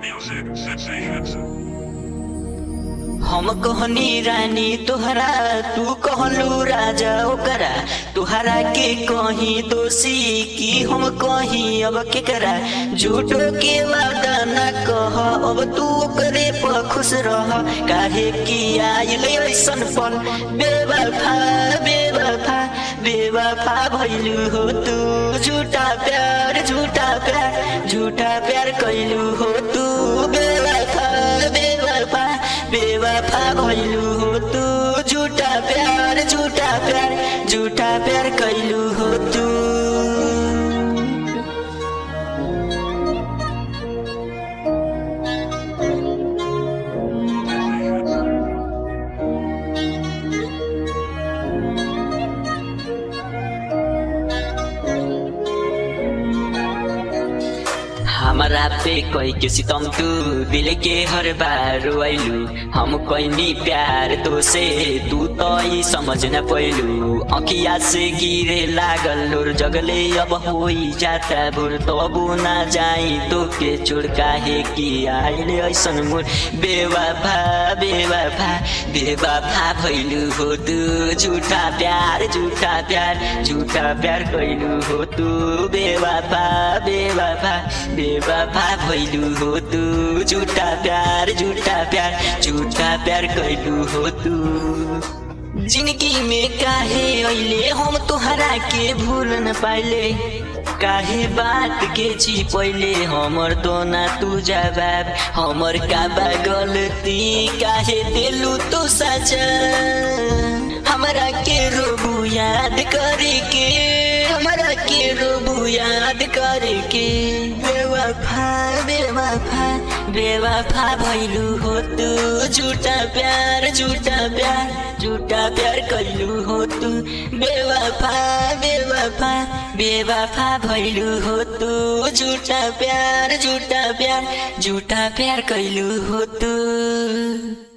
Music sensations. हम कहनी रानी तोहरा तू कहलू राजा ओकरा तोहरा के कहीं दोषी की हम कहीं अब केकरा झूठो के वादा न कह अब तू ओकरे पर खुश रह काहे कि आइल ऐसन पल बेवफा बेवफा बेवफा भइलू हो तू झूठा प्यार कैलू हो तू बेवफा बेवफा बेवफा भइलू हो तू झूठा प्यार कैलू हो तू। हमारा पे कोई के सितम तू दिल के हर बार रोइलू हम कोई प्यार तो से तू तो ही समझ न पैलू अखिया से गिरे लागल और जगले अब हो जाता भूल तो ना जाई तो के छोड़ काहे कि आइल ऐसन मोर बेवफा बेवफा बेवफा भइलू हो तू झूठा प्यार कैलू हो तू बेवफा बेवफा बेवफा भइलू हो तू झूठा प्यार कैलू हो तू। जिंदगी में काहे अइले हम तोहरा के भूल न पाइले काहे बात के छी पहिले हमर तो ना तू जवाब हमर का बा गलती काहे दिलू तू सजा हमरा के रोबू याद करके हमरा के रोबू याद करके बेवफा बेवफा बेवफा भइलू हो तू झूठा प्यार कैलू हो तू बेवफा बेवफा बेवफा भइलू हो तू झूठा प्यार कैलू हो तू।